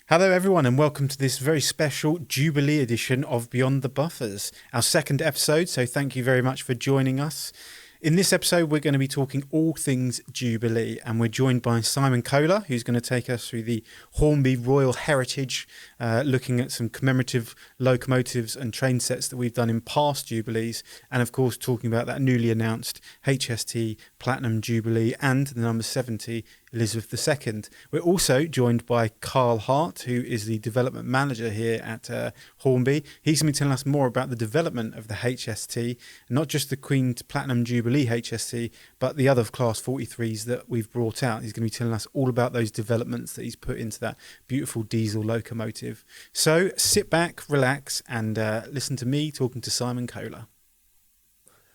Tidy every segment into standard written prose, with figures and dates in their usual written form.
Hello everyone and welcome to this very special Jubilee edition of Beyond the Buffers, our second episode, so thank you very much for joining us. In this episode we're going to be talking all things Jubilee and we're joined by Simon Kohler, who's going to take us through the Hornby Royal Heritage, looking at some commemorative locomotives and train sets that we've done in past Jubilees, and of course talking about that newly announced HST Platinum Jubilee and the number 70 Elizabeth II. We're also joined by Carl Hart, who is the development manager here at Hornby. He's going to be telling us more about the development of the HST, not just the Queen's Platinum Jubilee HST, but the other Class 43s that we've brought out. He's going to be telling us all about those developments that he's put into that beautiful diesel locomotive. So sit back, relax, and listen to me talking to Simon Kohler.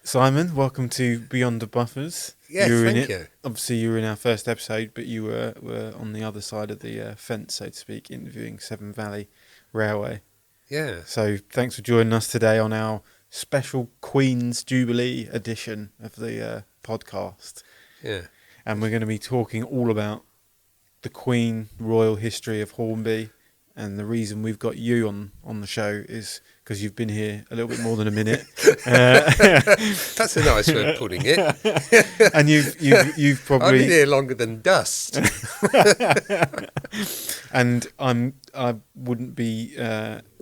Simon, welcome to Beyond the Buffers. Yes, thank you. Obviously, you were in our first episode, but you were on the other side of the fence, so to speak, interviewing Severn Valley Railway. Yeah. So thanks for joining us today on our special Queen's Jubilee edition of the podcast. Yeah. And we're going to be talking all about the Queen, royal history of Hornby. And the reason we've got you on the show is because you've been here a little bit more than a minute. That's a nice way of putting it. And you've probably... I've been here longer than dust. And I wouldn't be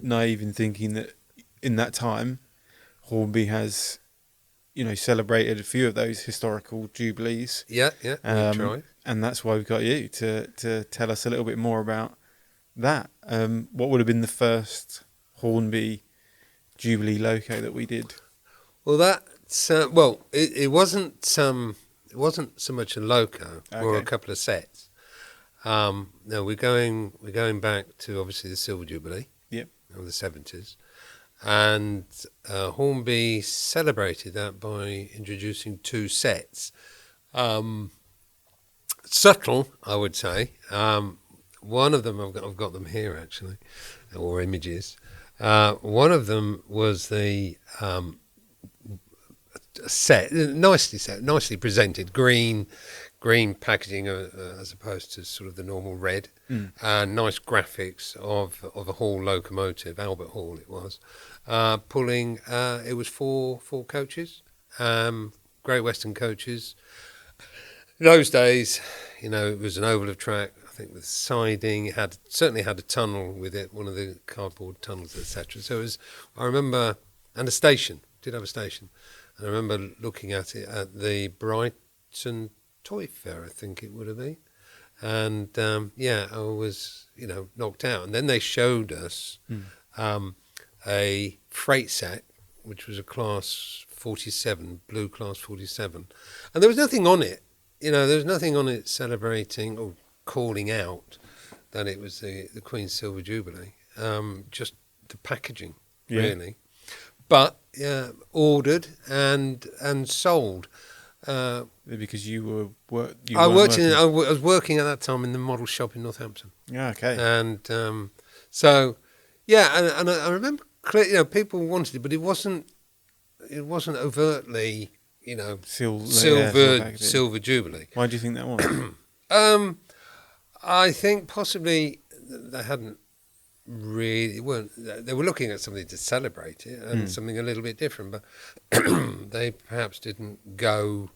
naive in thinking that in that time, Hornby has, celebrated a few of those historical jubilees. Yeah, we try. And that's why we've got you to tell us a little bit more about that. What would have been the first Hornby Jubilee loco that we did? Well, it wasn't so much a loco or a couple of sets. No, we're going back to obviously the Silver Jubilee. Yep. Of the 70s, and Hornby celebrated that by introducing two sets. Subtle, I would say. One of them, I've got them here actually, or images. One of them was the nicely presented, green packaging as opposed to sort of the normal red. Nice graphics of a Hall locomotive, Albert Hall it was, pulling. It was four coaches, Great Western coaches. In those days, it was an oval of track. I think with siding, it certainly had a tunnel with it, one of the cardboard tunnels, etc. So it was, I remember, and a station, did have a station. And I remember looking at it at the Brighton Toy Fair, I think it would have been. And I was, knocked out. And then they showed us a freight set, which was a Class 47, blue Class 47. And there was nothing on it. There was nothing on it celebrating or calling out that it was the Queen's Silver Jubilee. Just the packaging, really. But ordered and sold. Because you were I was working at that time in the model shop in Northampton. Yeah, okay. And and I remember clearly, people wanted it, but it wasn't overtly, silver Jubilee. Why do you think that was? I think possibly they hadn't really they were looking at something to celebrate it and something a little bit different, but they perhaps didn't go,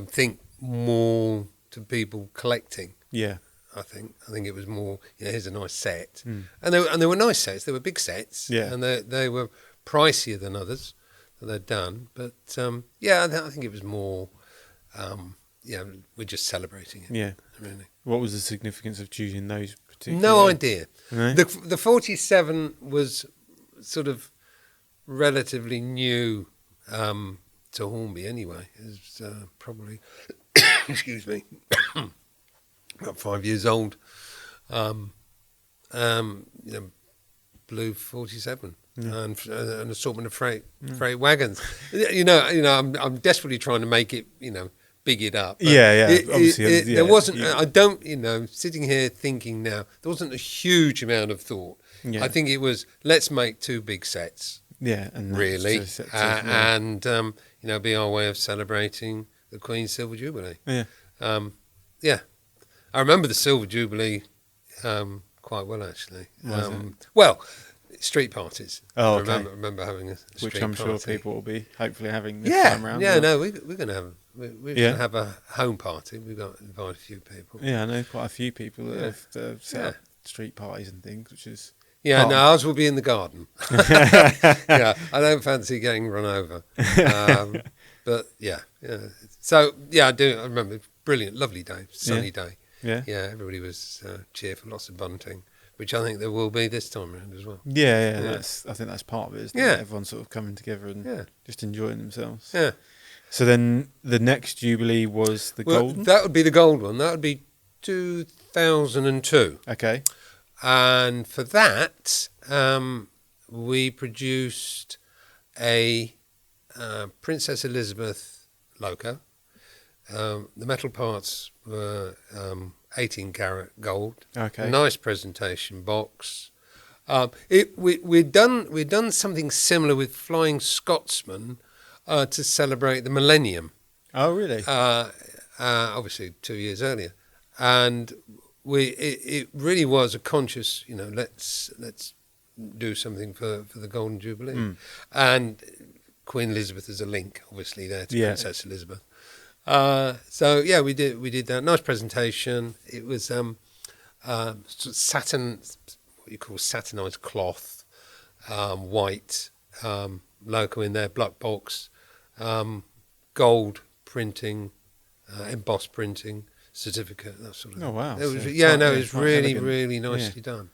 think more to people collecting. Yeah. I think it was more, here's a nice set. And they were nice sets. They were big sets. Yeah. And they were pricier than others that they'd done. But, I think it was more, we're just celebrating it. Yeah. Really. What was the significance of choosing those particular? No idea. No? The 47 was sort of relatively new to Hornby anyway. It was probably, excuse me, about 5 years old. Blue 47 and an assortment of freight wagons. I'm desperately trying to make it, big it up. Obviously, there wasn't. I don't. Sitting here thinking now, there wasn't a huge amount of thought. Yeah. I think it was let's make two big sets. Yeah, and really, and be our way of celebrating the Queen's Silver Jubilee. Yeah. Yeah. I remember the Silver Jubilee quite well, actually. Was it? Well, street parties. Oh, I okay. remember having a street Which I'm party. sure people will be hopefully having this Yeah, time around. yeah, as no, well. we're going to have we're Yeah. gonna have a home party. We've got invited a few people. Yeah, I know quite a few people that Yeah. have set Yeah. up street parties and things, which is Yeah, Oh. no, ours will be in the garden. Yeah, I don't fancy getting run over. But yeah. So yeah, I remember. Brilliant, lovely day, sunny day. yeah. Yeah, everybody was cheerful, lots of bunting, which I think there will be this time around as well. Yeah. Yeah. I think that's part of it, isn't Yeah. it? Everyone's sort of coming together and Yeah, just enjoying themselves. yeah. So then the next Jubilee was the Well, golden. that would be the gold one. That would be 2002. Okay. And for that, we produced a Princess Elizabeth loco. The metal parts were 18 karat gold. Okay. Nice presentation box. We'd done something similar with Flying Scotsman to celebrate the millennium. Oh, really? Obviously 2 years earlier, and it really was a conscious, let's do something for the Golden Jubilee, and Queen Elizabeth is a link, obviously, there to Yeah. Princess Elizabeth. So yeah, we did that. Nice presentation. It was sort of satin, what you call satinized cloth, white loco in there, black box, gold printing, embossed printing, certificate, that sort of thing. Oh, wow. It was, So yeah, quite- no, yeah, it was quite really, elegant. really nicely done.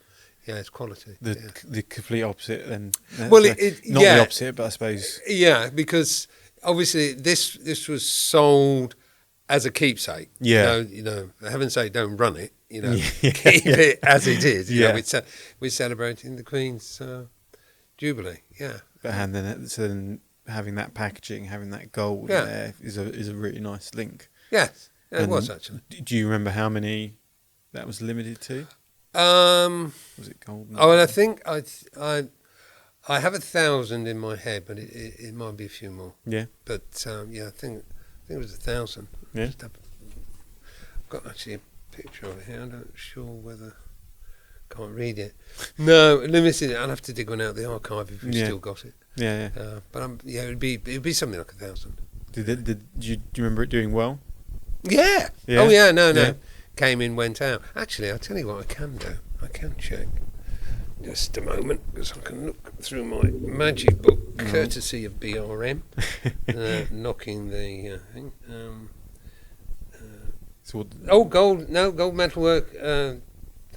Yeah, it's quality. The complete opposite then. Well, not yeah. the opposite, but I suppose. Yeah, because obviously this was sold as a keepsake. Yeah. For heaven's sake, don't run it. Yeah. Keep it as it is. Yeah. We're celebrating the Queen's Jubilee. Yeah. And then having that packaging, having that gold Yeah. there is a really nice link. Yes, yeah, it And was actually. Do you remember how many that was limited to? Was it gold? Oh, and I think I have 1,000 in my head, but it might be a few more. Yeah. But yeah, I think it was 1,000. Yeah. I've got actually a picture of it here. I'm not sure whether can't read it. No, limited. I'll have to dig one out of the archive if we've Yeah. still got it. Yeah. But it'd be something like 1,000. Do you remember it doing well? Yeah. Yeah. Oh yeah. No. Yeah. Came in, went out. Actually, I'll tell you what I can do. I can check. Just a moment, because I can look through my magic book, courtesy of BRM, knocking the thing. So what, Gold metalwork.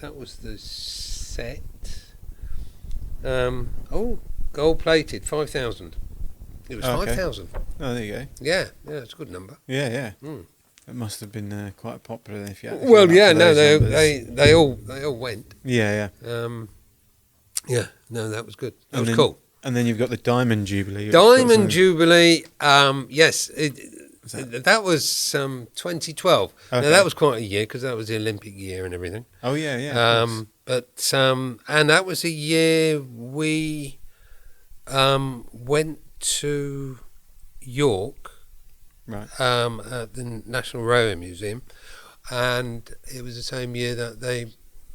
That was the set. Gold plated, 5,000. It was Okay. 5,000. oh, there you go. Yeah, it's a good number. Yeah. Mm. It must have been quite popular then if you. Well, yeah, no, they. they all went. Yeah. Yeah, no, that was good. That And was then- cool. And then you've got the Diamond Jubilee. which Diamond got some- Jubilee, yes, that- that was 2012. Now Okay. that was quite a year because that was the Olympic year and everything. Oh yeah. Of course. But and that was a year we went to York Right. at the National Railway Museum, and it was the same year that they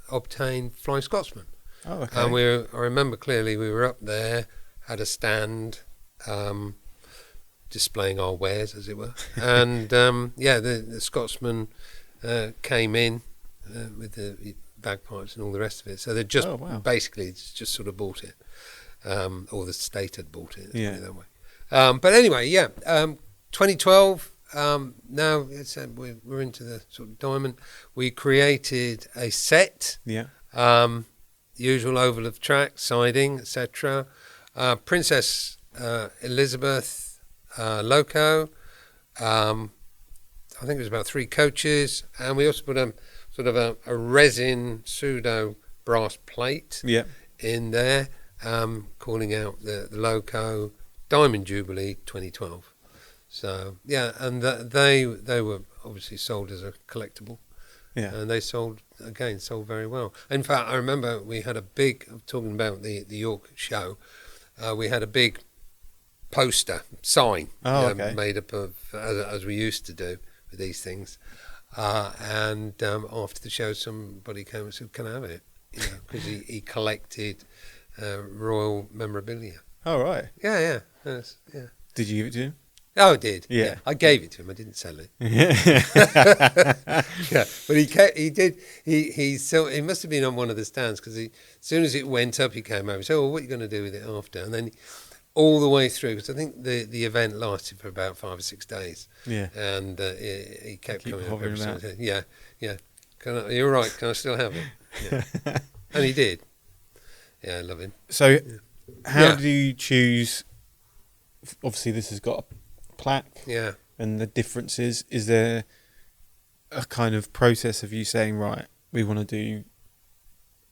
obtained Flying Scotsman. Oh, okay. And I remember clearly we were up there, had a stand, displaying our wares, as it were. And the Scotsman came in with the bagpipes and all the rest of it. So they just Oh, wow. basically just sort of bought it, or the state had bought it. Yeah. That way. But anyway, 2012. Now we're into the sort of diamond. We created a set. Yeah. Usual oval of track, siding, etc. Princess Elizabeth loco. I think it was about 3 coaches, and we also put a sort of a resin pseudo brass plate Yeah. in there, calling out the loco Diamond Jubilee 2012. So yeah, and they were obviously sold as a collectible. Yeah. And they sold very well. In fact, I remember we had talking about the York show, we had a big poster sign Oh, okay. made up of, as we used to do with these things, And after the show, somebody came and said, "Can I have it?" Because he collected royal memorabilia. Oh, right. Yeah. Did you give it to him? Oh, I did. Yeah. I gave it to him. I didn't sell it. Yeah. Yeah, but he did. He must have been on one of the stands because as soon as it went up, he came over and said, "Oh, what are you going to do with it after?" And then all the way through, because I think the event lasted for about 5 or 6 days. Yeah. And he kept coming up hovering every about. single day. Yeah. You're right. Can I still have it? Yeah. And he did. Yeah, I love him. So, how Yeah. do you choose? Obviously, this has got a plaque. Yeah. And the differences. Is there a kind of process of you saying, right, we want to do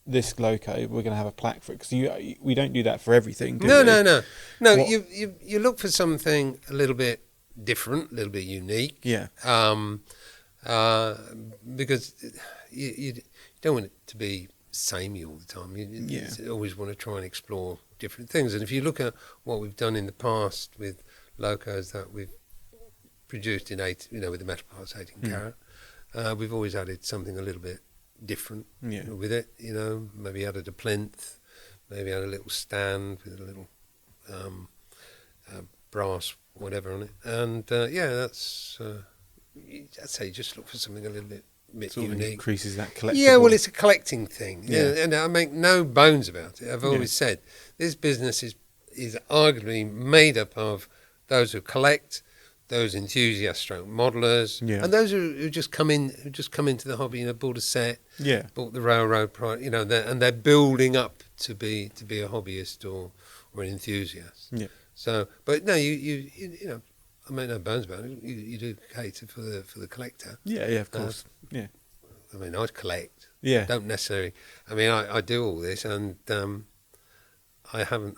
this loco, we're going to have a plaque for it? Because we don't do that for everything, do we? No. What- You look for something a little bit different, a little bit unique. Yeah. Because you don't want it to be samey all the time. You always want to try and explore different things. And if you look at what we've done in the past with locos that we've produced with the metal parts 18 carat, we've always added something a little bit different with it. Maybe added a plinth, maybe added a little stand with a little brass whatever on it. And that's I'd say you just look for something a little bit Sort of unique. increases that collectible. Yeah, well, it's a collecting thing. Yeah. And I make no bones about it. I've always said this business is arguably made up of those who collect, those enthusiast stroke modelers, and those who just come into the hobby, bought a set, bought the railroad product, and they're building up to be a hobbyist or an enthusiast. Yeah. So, but no, you I make no bones about it. You do cater for the collector. Yeah, of course. Yeah. I mean, I collect. Yeah. Don't necessarily. I mean, I do all this, and I haven't.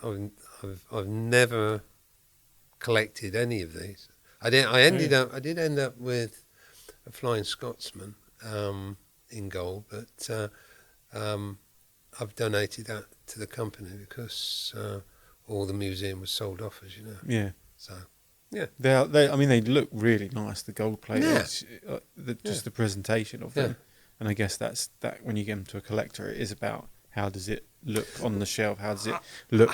I've never collected any of these. I did end up with a Flying Scotsman in gold, but I've donated that to the company because all the museum was sold off, as you know. Yeah. So. Yeah, they look really nice. The gold plate, Yeah. Just the presentation of them, and I guess that's that. When you get them to a collector, it is about how does it look on the shelf? How does it look?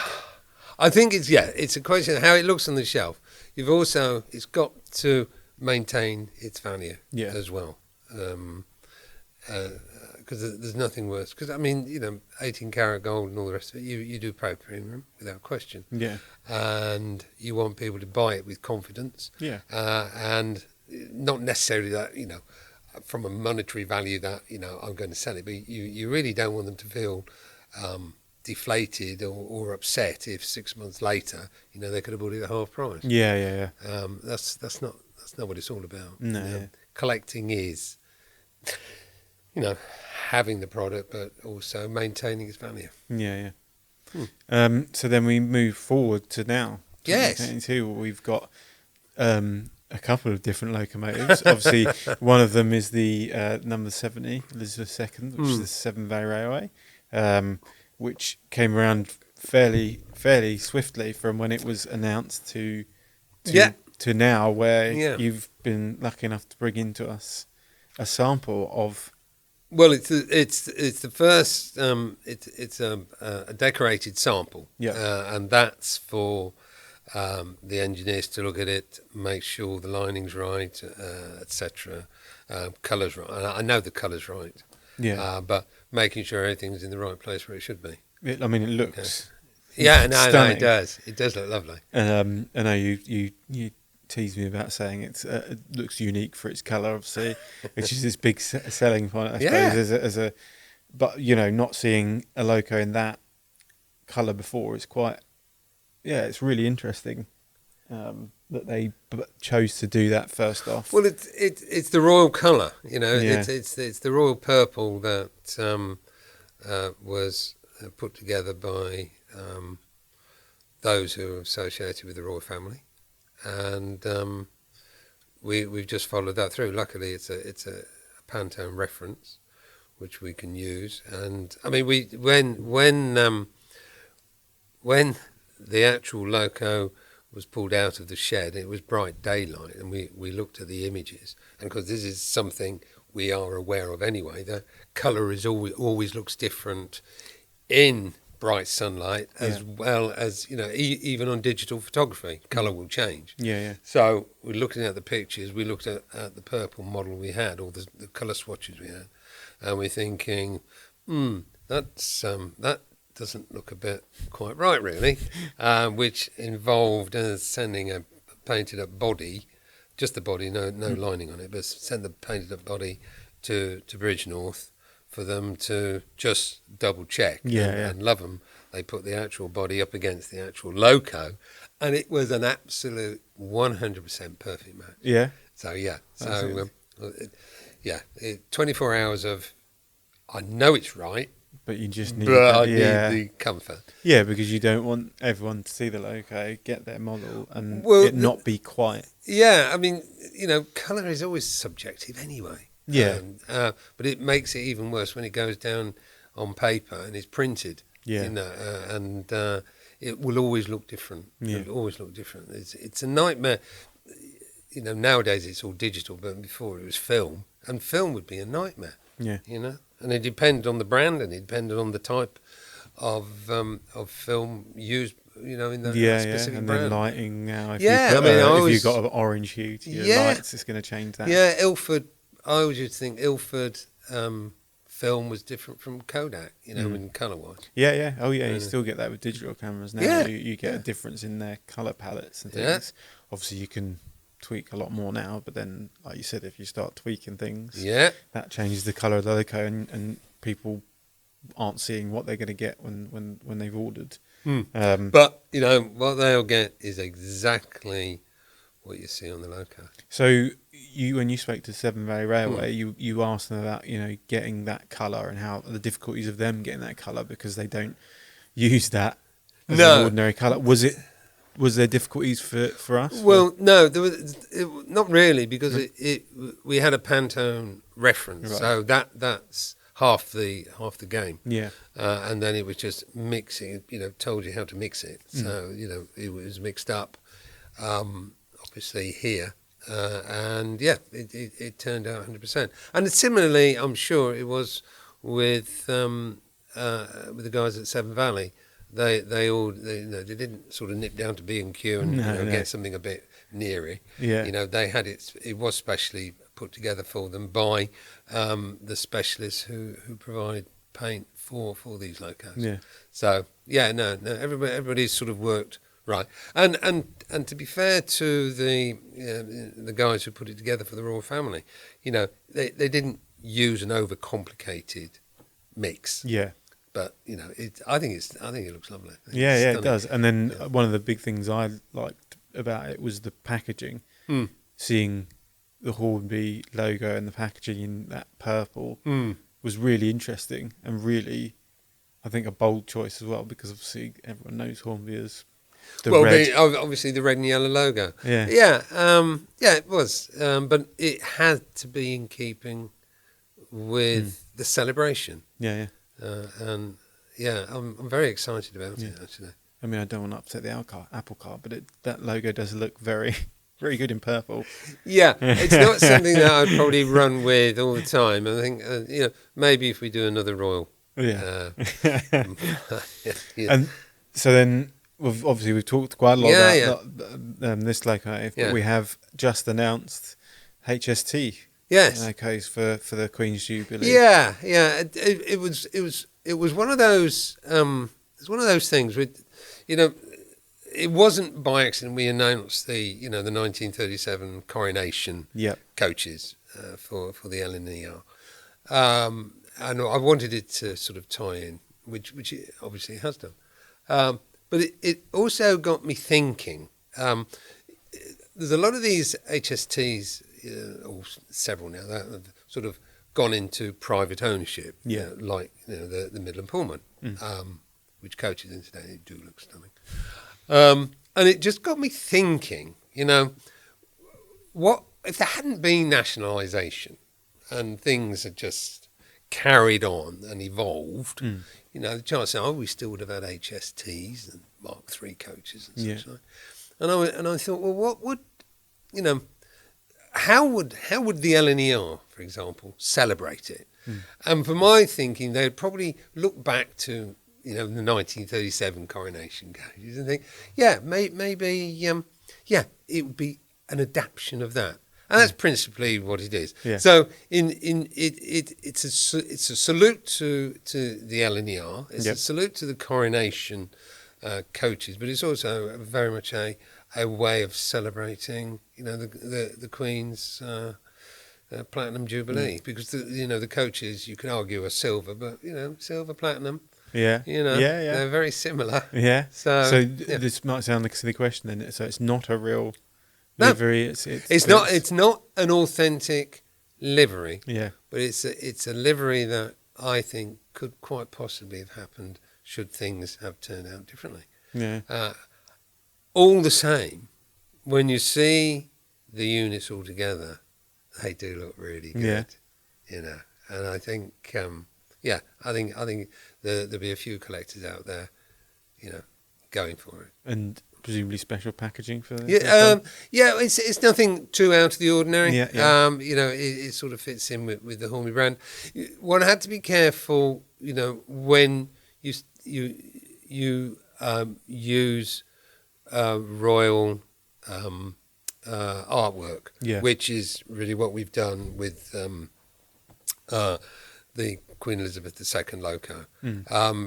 I think it's a question of how it looks on the shelf. It's got to maintain its value as well, because there's nothing worse. Because 18 karat gold and all the rest of it, you do pay a premium without question. Yeah, and you want people to buy it with confidence. Yeah, and not necessarily that from a monetary value that I'm going to sell it, but you really don't want them to feel deflated or upset if 6 months later they could have bought it at half price. Yeah. That's not what it's all about. No, collecting is having the product, but also maintaining its value. Yeah. So then we move forward to now. Yes. 2022, we've got a couple of different locomotives. Obviously, one of them is the number 70, Elizabeth II, which is the Severn Valley Railway, which came around fairly swiftly from when it was announced to now, where you've been lucky enough to bring into us a sample of. Well, it's the first. It's a decorated sample, and that's for the engineers to look at it, make sure the lining's right, etc. Colours right. I know the colours right. Yeah. But making sure everything's in the right place where it should be. It looks. Yeah, no, it does. It does look lovely. I know you teased me about saying it looks unique for its colour, obviously, which is this big selling point, I suppose. But not seeing a loco in that colour before is quite. Yeah, it's really interesting that they chose to do that first off. Well, it's the royal colour, It's the royal purple that was put together by those who are associated with the royal family, and we've just followed that through. Luckily, it's a Pantone reference, which we can use. And I mean, when the actual loco was pulled out of the shed, it was bright daylight, and we looked at the images, and because this is something we are aware of anyway. The colour is always looks different in bright sunlight, as well as even on digital photography, colour will change. So we're looking at the pictures. We looked at the purple model we had, or the colour swatches we had, and we're thinking, that doesn't look a bit quite right, really, which involved sending a painted up body, just the body, no lining on it, but send the painted up body to Bridgnorth for them to just double check and love them. They put the actual body up against the actual loco, and it was an absolute 100% perfect match. Yeah. So 24 hours of, I know it's right, but you just need, need the comfort. Yeah, because you don't want everyone to see the logo, get their model, and it not be quite. Yeah, I mean, colour is always subjective anyway. Yeah. But it makes it even worse when it goes down on paper and is printed. Yeah. And it will always look different. Yeah. It will always look different. It's a nightmare. Nowadays it's all digital, but before it was film, and film would be a nightmare. Yeah. And it depended on the brand, and it depended on the type of film used, in the specific and brand. then lighting now. If you've got an orange hue to your lights, it's going to change that. Yeah, Ilford. I always used to think Ilford film was different from Kodak, in colour-wise. Yeah. Oh, yeah. You still get that with digital cameras now. Yeah. You get a difference in their colour palettes and things. Yeah. Obviously, you can tweak a lot more now, but then, like you said, if you start tweaking things, that changes the colour of the logo, and people aren't seeing what they're going to get when they've ordered. But what they'll get is exactly what you see on the loco. So when you spoke to Severn Valley Railway, you asked them about getting that colour and how the difficulties of them getting that colour, because they don't use that as an ordinary colour. Was there difficulties for us? Well, no, there was not really, because we had a Pantone reference, so that's half the game. Yeah. And then it was just mixing. Told you how to mix it, so it was mixed up. Obviously here, and it turned out 100%. And similarly, I'm sure it was with the guys at Severn Valley. They didn't sort of nip down to B&Q and get something a bit neary. Yeah. They had it was specially put together for them by the specialists who provide paint for these locos. Yeah. So everybody's sort of worked right. And to be fair to the guys who put it together for the royal family, they didn't use an overcomplicated mix. Yeah. But I think it looks lovely. Yeah, it does. And then one of the big things I liked about it was the packaging. Seeing the Hornby logo and the packaging in that purple was really interesting, and really, I think, a bold choice as well, because obviously everyone knows Hornby as the red. Obviously the red and yellow logo. Yeah, it was, but it had to be in keeping with the celebration. Yeah. And I'm very excited about it, actually. I mean, I don't want to upset the apple cart, but that logo does look very, very good in purple. Yeah, it's not something that I'd probably run with all the time. I think, maybe if we do another royal. Yeah. And so then, we've talked quite a lot about this logo, but we have just announced HST. Yes. Locos for the Queen's Jubilee. Yeah. It was one of those. It's one of those things with, it wasn't by accident we announced the 1937 coronation coaches for the LNER, and I wanted it to sort of tie in, which it obviously has done, but it also got me thinking. There's a lot of these HSTs. Or several now that have sort of gone into private ownership, like the Midland Pullman, which coaches incidentally do look stunning, and it just got me thinking, what if there hadn't been nationalisation and things had just carried on and evolved, the chances are we still would have had HSTs and Mark III coaches and such like. And I thought, well, what would How would the LNER, for for example, celebrate it. And for my thinking, they'd probably look back to, the 1937 coronation coaches and think, maybe, it would be an adaptation of that. And that's principally what it is. Yeah. So it's a salute to the LNER. It's a salute to the coronation coaches, but it's also very much a way of celebrating, the Queen's platinum jubilee, because the coaches, you can argue, are silver, but silver, platinum. They're very similar. Yeah. So this might sound like a silly question then. So it's not a real livery. It's not an authentic livery. Yeah. But it's a livery that I think could quite possibly have happened should things have turned out differently. Yeah. All the same, when you see the units all together, they do look really good. Yeah. And I think, I think there'll be a few collectors out there, going for it. And presumably special packaging for this? It's nothing too out of the ordinary. Yeah. It sort of fits in with the Hornby brand. One had to be careful, when you use royal artwork, which is really what we've done with the Queen Elizabeth II loco,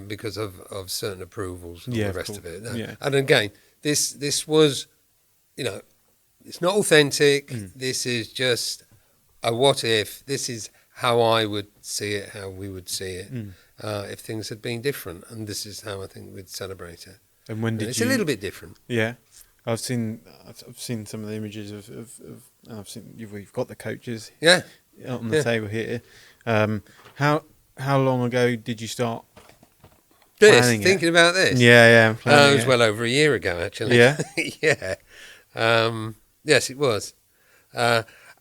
because of certain approvals and all the rest of it. And again, this was, it's not authentic. This is just a what if. This is how I would see it, how we would see it, if things had been different. And this is how I think we'd celebrate it. And when did it's a little bit different. Yeah. I've seen some of the images of I've seen we've got the coaches on the table here. How long ago did you start thinking about this? Yeah. It was well over a year ago, actually. Yeah. Yes, it was.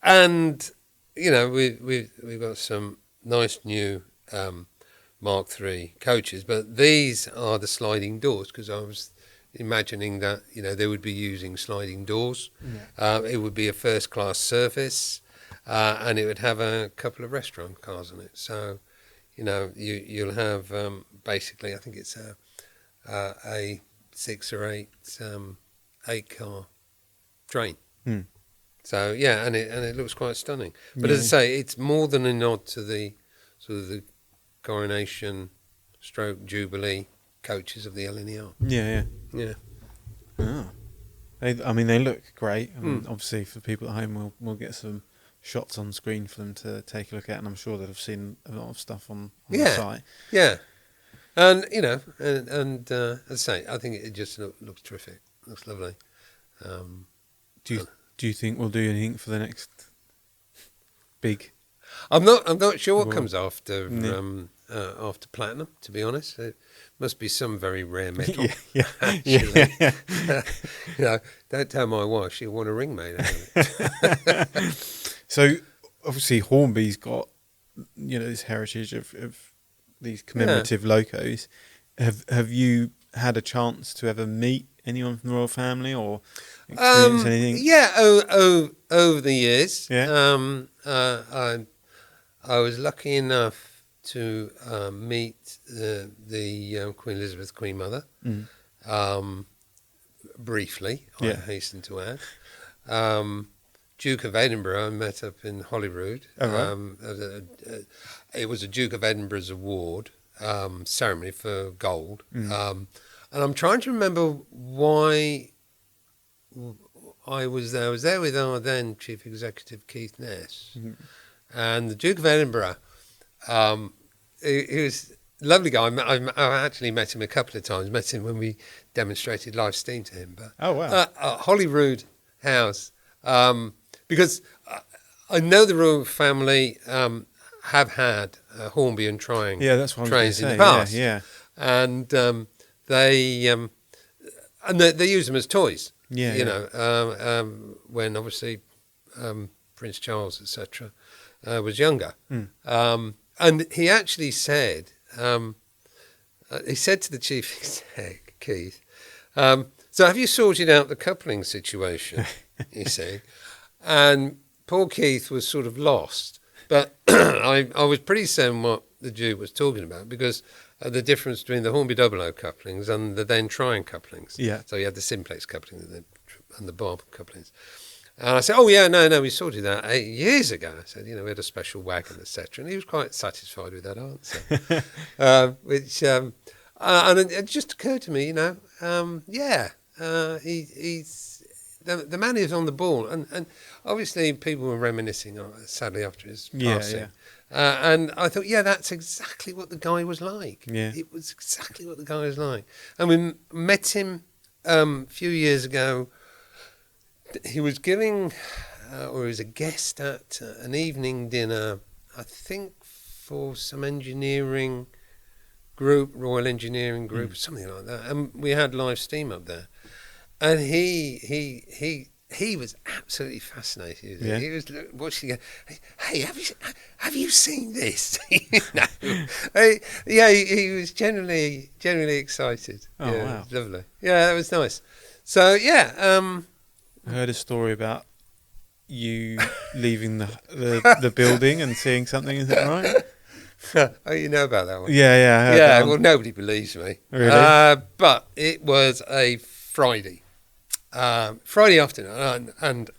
And we've got some nice new Mark III coaches, but these are the sliding doors, because I was imagining that they would be using sliding doors. It would be a first class service, and it would have a couple of restaurant cars on it. So you'll have basically, I think it's a 6 or 8 car train. So and it looks quite stunning. But as I say, it's more than a nod to the sort of the coronation / Jubilee coaches of the LNER. Yeah. Oh. They look great. Obviously, for people at home, we'll get some shots on screen for them to take a look at, and I'm sure they'll have seen a lot of stuff on the site. Yeah. And as I say, I think it just looks terrific. Looks lovely. Do you think we'll do anything for the next big? I'm not sure what comes after after platinum. To be honest, it must be some very rare metal. Don't tell my wife; she'll want a ring made out of it. So obviously Hornby's got this heritage of these commemorative locos. Have you had a chance to ever meet anyone from the royal family or experience anything? Over the years. I was lucky enough to meet the Queen Elizabeth, Queen Mother, briefly, I hasten to add. Duke of Edinburgh, I met up in Holyrood. It was a Duke of Edinburgh's award ceremony for gold. And I'm trying to remember why I was there. I was there with our then Chief Executive, Keith Ness. And the Duke of Edinburgh, he was a lovely guy. I actually met him a couple of times. Met him when we demonstrated live steam to him. But Holyrood House, because I know the royal family have had Hornby and Triangle trains in the past. And they use them as toys. When obviously Prince Charles, etc., was younger. And he actually said, to the chief exec, Keith, so have you sorted out the coupling situation? He said. And poor Keith was sort of lost. But I was pretty certain what the Duke was talking about, because the difference between the Hornby 00 couplings and the then Tryon couplings. Yeah. So you had the simplex coupling and the Bob couplings. And I said, oh, yeah, no, we sorted that 8 years ago. I said, we had a special wagon, etc. And he was quite satisfied with that answer. And it just occurred to me, he's the man is on the ball. And obviously people were reminiscing, sadly, after his passing. And I thought, that's exactly what the guy was like. Yeah. It was exactly what the guy was like. And we met him a few years ago. He was giving, or he was a guest at an evening dinner, I think for some engineering group, Royal Engineering Group, something like that. And we had live steam up there. And he was absolutely fascinated. Yeah. He was watching. Hey, have you seen this? He was generally excited. Oh, yeah, wow. It was lovely. Yeah, that was nice. So I heard a story about you leaving the building and seeing something. Is that right? oh, you know about that one? Yeah, I heard that one. Well, nobody believes me. Really? But it was a Friday afternoon, and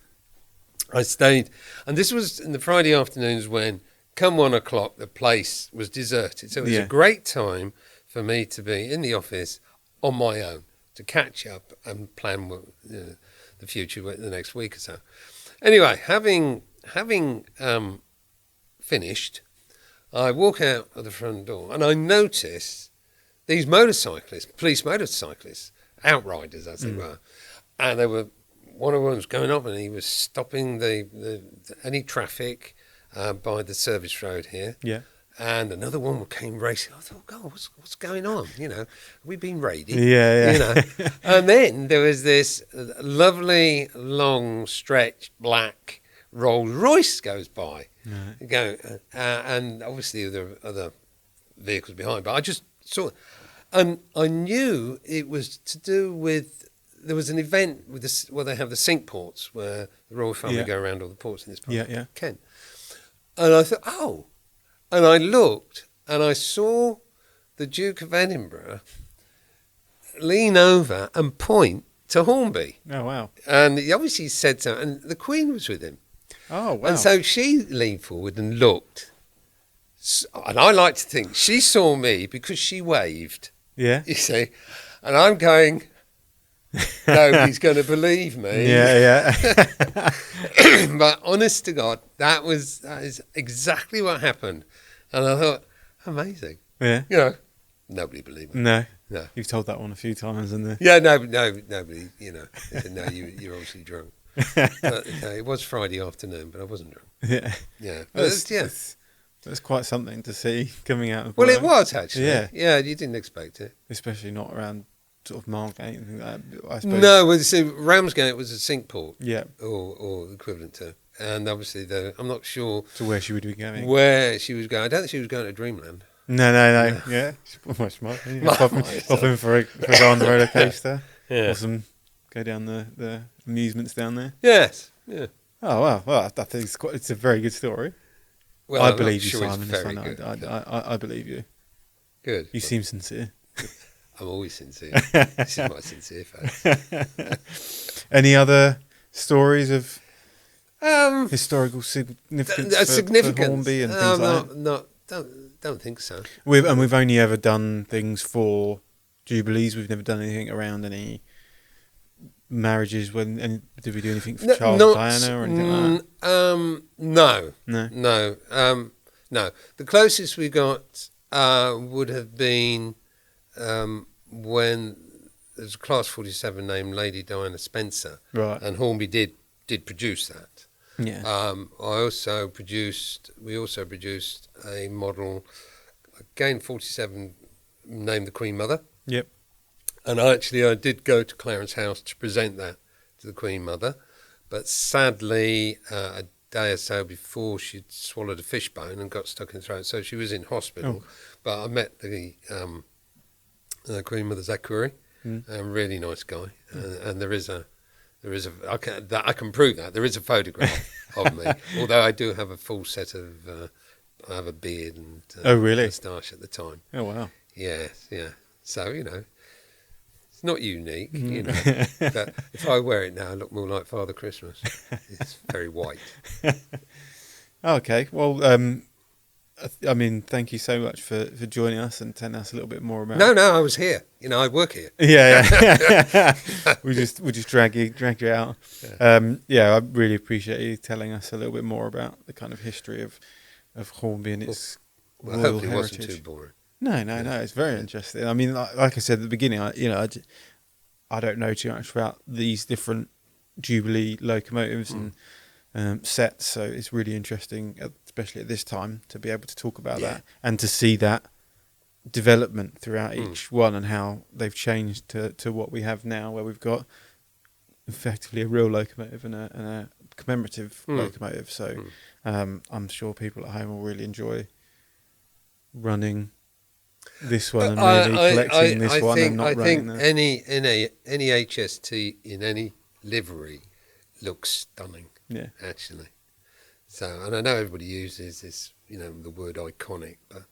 I stayed. And this was in the Friday afternoons when, come 1 o'clock, the place was deserted. So it was a great time for me to be in the office on my own, to catch up and plan the future the next week or so. Anyway, having finished, I walk out of the front door and I notice these motorcyclists, police motorcyclists, outriders as they were, and one of them was going up and he was stopping any traffic by the service road here. Yeah. And another one came racing. I thought, God, what's going on? Have we been raided? Yeah. And then there was this lovely, long, stretched black Rolls Royce goes by. Right. And obviously there were other vehicles behind, but I just saw it. And I knew it was to do with, there was an event with this, where they have the sink ports, where the royal family go around all the ports in this part of Kent. And I thought, oh. And I looked and I saw the Duke of Edinburgh lean over and point to Hornby. Oh, wow. And he obviously said so, and the Queen was with him. Oh, wow. And so she leaned forward and looked. And I like to think she saw me because she waved. Yeah. You see? And I'm going, nobody's going to believe me. Yeah. But honest to God, that is exactly what happened. And I thought, amazing. Yeah. Nobody believed me. No. No. You've told that one a few times, isn't it? Yeah, nobody, they said, no, you're obviously drunk. But, it was Friday afternoon, but I wasn't drunk. Yeah. Yeah. That's quite something to see coming out of Well, work. it was, actually. Yeah. Yeah, you didn't expect it. Especially not around sort of Margate and things like that, I suppose. No, well, see, Ramsgate was a sink port. Yeah. Or equivalent to. And obviously, I'm not sure to where she would be going. Where she was going. I don't think she was going to Dreamland. No. Yeah. Much more. Pop in for a go on the roller coaster. Yeah. Or go down the amusements down there. Yes. Yeah. Oh, wow. Well, I think it's a very good story. Well, I believe you, sure Simon. I believe you. Good. You seem sincere. I'm always sincere. This is my sincere face. Any other stories of historical significance for Hornby and things like that? Don't think so. We've only ever done things for Jubilees. We've never done anything around any marriages. Did we do anything for Charles and Diana or anything like that? No. The closest we got would have been when there's a Class 47 named Lady Diana Spencer, right? And Hornby did produce that. Yeah. We also produced a model, again 47, named the Queen Mother. Yep. And I did go to Clarence House to present that to the Queen Mother, but sadly a day or so before she'd swallowed a fishbone and got stuck in the throat, so she was in hospital. But I met the Queen Mother's equerry, a really nice guy, and there is a There is I can prove that there is a photograph of me. Although I do have a full set of. I have a beard and oh really? moustache at the time. Oh wow. Yeah. So it's not unique, But if I wear it now, I look more like Father Christmas. It's very white. Okay. Well, I mean, thank you so much for joining us and telling us a little bit more about. No, I was here. I work here. Yeah. we just drag you out. I really appreciate you telling us a little bit more about the kind of history of Hornby and its royal hopefully heritage. It wasn't too boring. No, it's very interesting. I mean, like I said at the beginning, I don't know too much about these different Jubilee locomotives and sets, so it's really interesting, especially at this time, to be able to talk about that and to see that development throughout each one and how they've changed to what we have now, where we've got effectively a real locomotive and a commemorative locomotive. So I'm sure people at home will really enjoy running this one and maybe collecting this one and not running that. Any HST in any livery looks stunning. Yeah, actually. So, and I know everybody uses this, the word iconic, but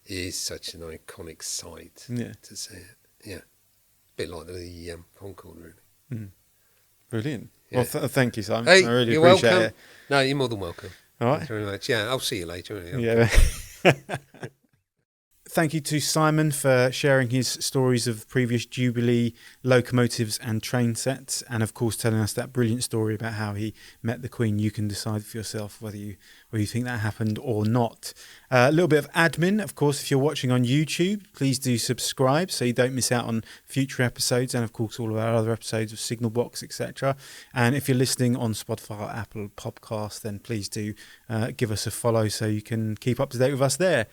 it is such an iconic sight to see it. Yeah, a bit like the Concorde, really. Brilliant. Yeah. Well, thank you, Simon. Hey, I really you're appreciate welcome. it. No, you're more than welcome. All right. Thanks very much. Yeah, I'll see you later. Yeah. Thank you to Simon for sharing his stories of previous Jubilee locomotives and train sets, and of course telling us that brilliant story about how he met the Queen. You can decide for yourself whether you think that happened or not. A little bit of admin, of course, if you're watching on YouTube, please do subscribe so you don't miss out on future episodes, and of course all of our other episodes of Signal Box, etc. And if you're listening on Spotify or Apple Podcast, then please do give us a follow so you can keep up to date with us there.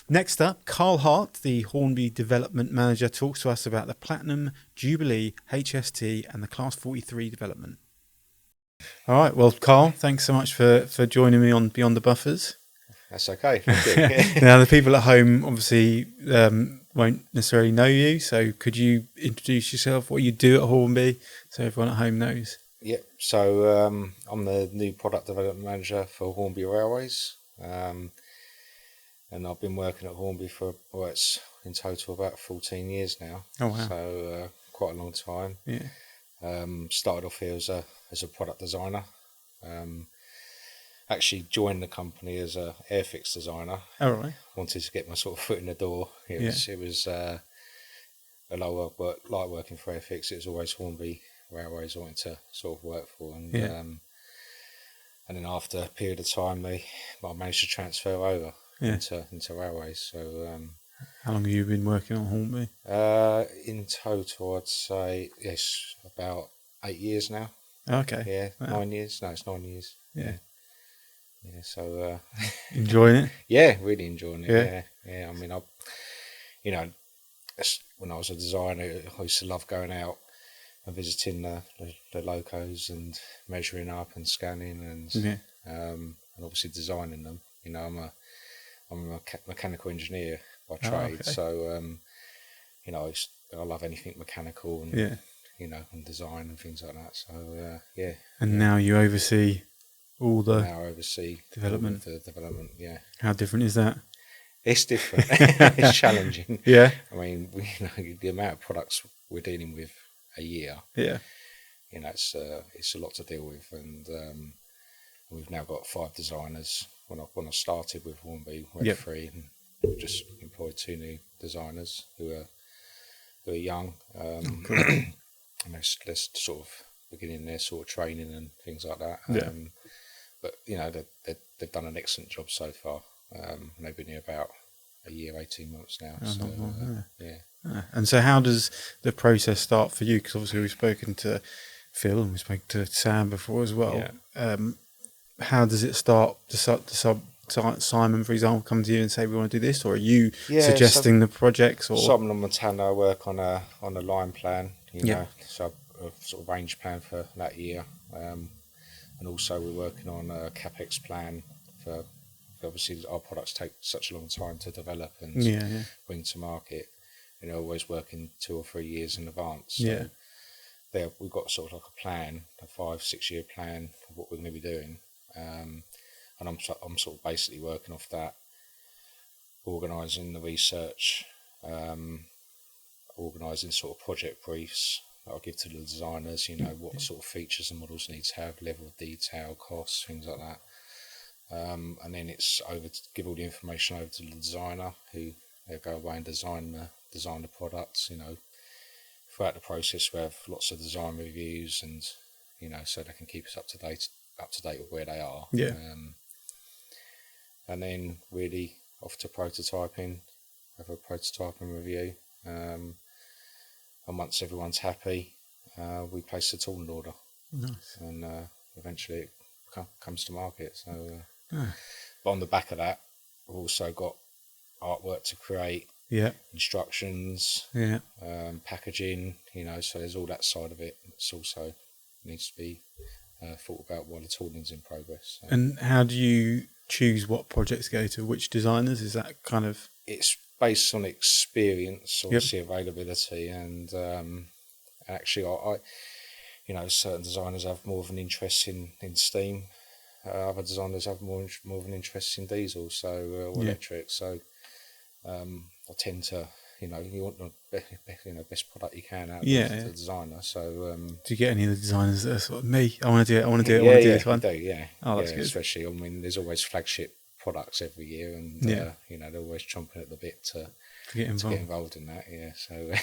Next up, Carl Hart, the Hornby Development Manager, talks to us about the Platinum, Jubilee, HST and the Class 43 development. All right, well, Carl, thanks so much for joining me on Beyond the Buffers. That's okay, thank you. Now, the people at home obviously won't necessarily know you, so could you introduce yourself, what you do at Hornby, so everyone at home knows? Yep, so I'm the new Product Development Manager for Hornby Railways. And I've been working at Hornby for, it's in total about 14 years now. Oh, wow. So quite a long time. Yeah. Started off here as a product designer. Actually joined the company as a airfix designer. Oh, right. Wanted to get my sort of foot in the door. It was although I like working for airfix, it was always Hornby Railways I wanted to sort of work for. And and then after a period of time, I managed to transfer over. Into railways. So how long have you been working on Hornby? In total I'd say about 8 years now. Okay. Yeah, wow. 9 years. No, it's 9 years. Yeah. So enjoying it? Yeah, really enjoying it. Yeah. I mean, when I was a designer, I used to love going out and visiting the locos and measuring up and scanning and obviously designing them. I'm a mechanical engineer by trade, so I love anything mechanical and and design and things like that. So And now you oversee all the development. development. Yeah. How different is that? It's different. It's challenging. Yeah. I mean, the amount of products we're dealing with a year. Yeah. It's a lot to deal with, and we've now got 5 designers. When I started with Hornby, we had 3, and we've just employed 2 new designers who are young, and they're sort of beginning their sort of training and things like that. But they've done an excellent job so far. And they've been here about a year, 18 months now. And so, how does the process start for you? Because obviously we've spoken to Phil and we spoke to Sam before as well. Yeah. How does it start? Simon, for example, come to you and say we want to do this, or are you suggesting the projects? Or Simon and Montana work on a line plan, so a sort of range plan for that year, and also we're working on a capex plan for obviously our products take such a long time to develop and bring to market. Always working 2 or 3 years in advance. So there we've got sort of like a plan, a 5-6 year plan of what we're going to be doing, and I'm sort of basically working off that, organising the research, organising sort of project briefs that I'll give to the designers, you know, what sort of features and models need to have, level of detail, costs, things like that. And then it's over to give all the information over to the designer, who they'll go away and design the products. You know, throughout the process we have lots of design reviews, and you know, so they can keep us up to date with where they are. Yeah. And then really off to prototyping, have a prototyping review. And once everyone's happy, we place the tooling order. Nice. And eventually it comes to market. So, but on the back of that, we've also got artwork to create, instructions, packaging. You know, so there's all that side of it. It's also needs to be thought about while the tooling's in progress. So. And how do you choose what projects go to which designers? Is that kind of... It's based on experience, obviously availability, and actually I you know, certain designers have more of an interest in steam, other designers have more of an interest in diesel, so or electric. So I tend to, you know, you want the best product you can out of the designer. So do you get any of the designers that are sort of me? I want to do it. I want to do this one. Do, yeah. Oh, that's good. Especially, I mean, there's always flagship products every year, and you know, they're always chomping at the bit to get involved in that. Yeah. So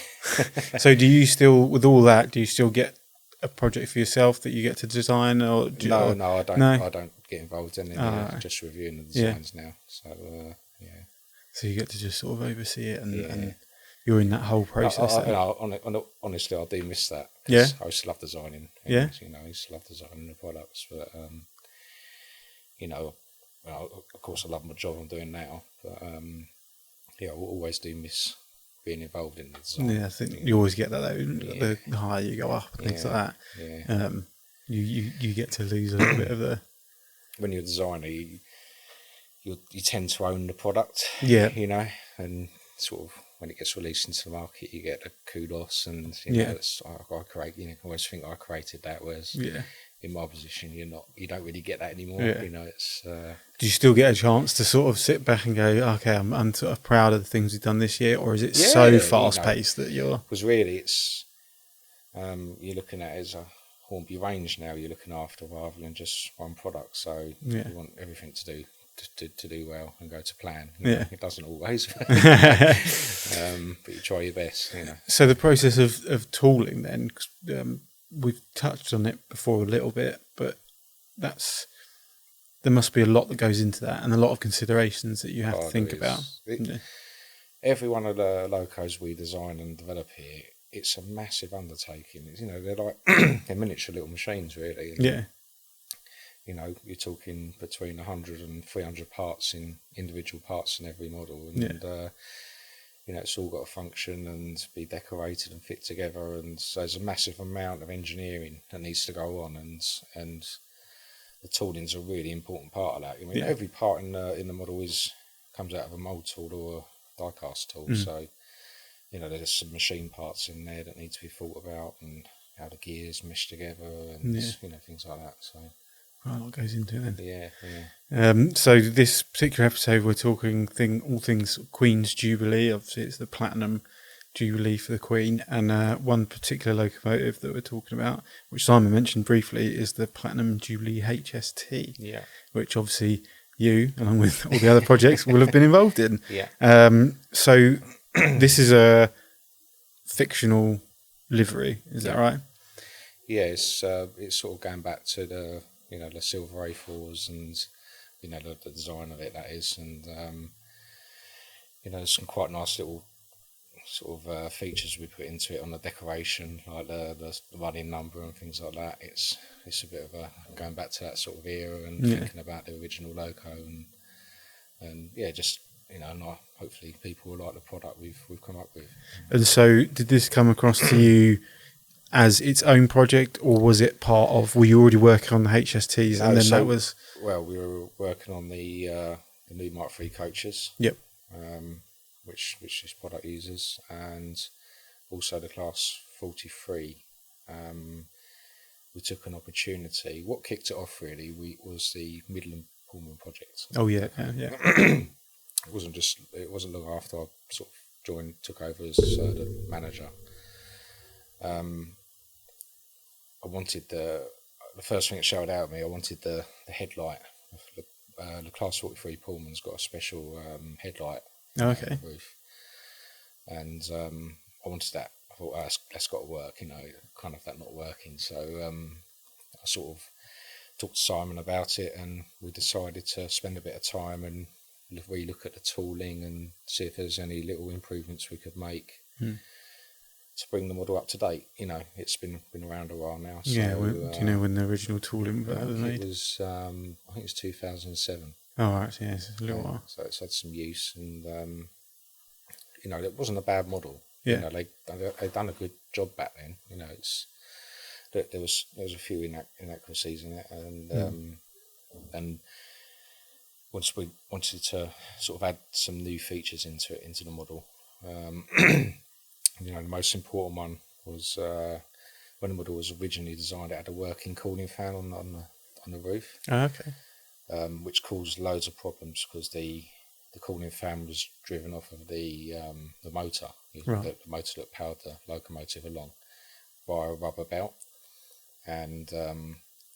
so do you still, with all that, do you still get a project for yourself that you get to design, or no, I don't. No? I don't get involved in it. Just reviewing the designs now. So so you get to just sort of oversee it, and you're in that whole process. Honestly, I do miss that. I used to love designing. You know, I used to love designing the products, but you know, well, of course, I love my job I'm doing now, but I always do miss being involved in the design. Yeah, I think you always get that though. The higher you go up, and things like that. Yeah. You get to lose a little bit of the. When you're a designer, you tend to own the product. Yeah. You know, and sort of when it gets released into the market, you get the kudos, and you know, I create. You know, I always think I created that, whereas in my position, you don't really get that anymore. You know, it's. Do you still get a chance to sort of sit back and go, okay, I'm sort of proud of the things we've done this year, or is it so fast paced that you're? Because really, it's you're looking at it as a Hornby range now. You're looking after rather than just one product. So you want everything to do well and go to plan. You know, it doesn't always, but you try your best. You know. So the process of tooling, then, we've touched on it before a little bit, but there must be a lot that goes into that, and a lot of considerations that you have to think about. Every one of the locos we design and develop here, it's a massive undertaking. You know, they're like they're miniature little machines, really. And, you know, you're talking between 100 and 300 parts in individual parts in every model, and you know, it's all got to function and be decorated and fit together, and so there's a massive amount of engineering that needs to go on, and the tooling's a really important part of that. I mean, every part in the model comes out of a mould tool or a die-cast tool, so you know, there's some machine parts in there that need to be thought about, and how the gears mesh together, and you know, things like that. So. Right, what goes into it then? Yeah. So this particular episode, we're talking all things Queen's Jubilee. Obviously, it's the Platinum Jubilee for the Queen, and one particular locomotive that we're talking about, which Simon mentioned briefly, is the Platinum Jubilee HST. Yeah. Which obviously you, along with all the other projects, will have been involved in. Yeah. So this is a fictional livery, is that right? Yeah, it's sort of going back to the silver A4s, and you know, the design of it, that is, and you know, there's some quite nice little sort of features we put into it on the decoration, like the running number and things like that. It's a bit of a going back to that sort of era, and thinking about the original loco, and just, you know, and hopefully people will like the product we've come up with. And so, did this come across to you as its own project, or was it part of? Were you already working on the HSTs, and then that was? Well, we were working on the new Mark III coaches. Yep. Which this product uses, and also the Class 43 we took an opportunity. What kicked it off really was the Midland Pullman project. Oh yeah. It wasn't long after I sort of took over as the manager. I wanted the first thing it showed out at me. I wanted the headlight. The Class 43 Pullman's got a special headlight Oh, on okay. the roof, and I wanted that. I thought, that's got to work, kind of that not working. So I sort of talked to Simon about it, and we decided to spend a bit of time and relook at the tooling and see if there's any little improvements we could make to bring the model up to date. It's been around a while now. So, do you know when the original tooling was made? It was, I think it was 2007. Oh, right, yeah, it's a little while. So it's had some use, and it wasn't a bad model. Yeah. They'd done a good job back then. There was a few inaccuracies in it, and once we wanted to sort of add some new features into the model, the most important one was when the model was originally designed, it had a working cooling fan on the roof. Oh, okay. Which caused loads of problems because the cooling fan was driven off of the motor, Right. the motor that powered the locomotive along, via a rubber belt, and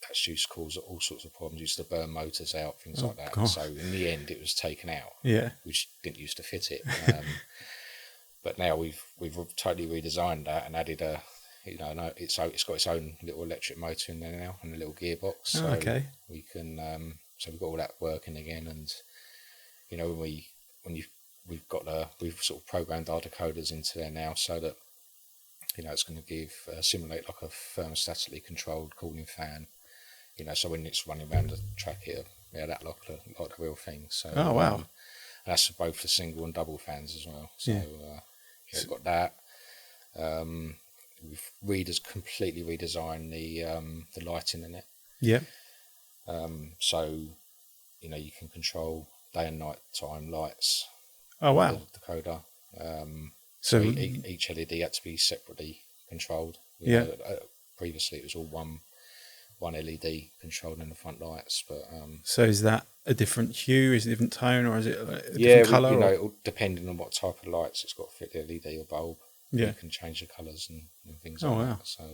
that's used to cause all sorts of problems. Used to burn motors out, things like that. God. So in the end, it was taken out. Yeah. Which didn't used to fit it. But now we've totally redesigned that and added it's got its own little electric motor in there now and a little gearbox. So okay. we can so we've got all that working again, and we've sort of programmed our decoders into there now so that it's going to simulate like a thermostatically controlled cooling fan. So when it's running around the track, that like the real thing. So Oh wow. and that's for both the single and double fans as well. So Yeah. we've got that. We've completely redesigned the lighting in it. Yeah. So you can control day and night time lights. Oh wow. The decoder. So each LED had to be separately controlled. Previously, it was all one LED controlling the front lights, but so is that a different hue? Is it a different tone, or is it a different colour? Depending on what type of lights it's got, fit the LED or bulb. Yeah. You can change the colours and things Oh, like wow. that. So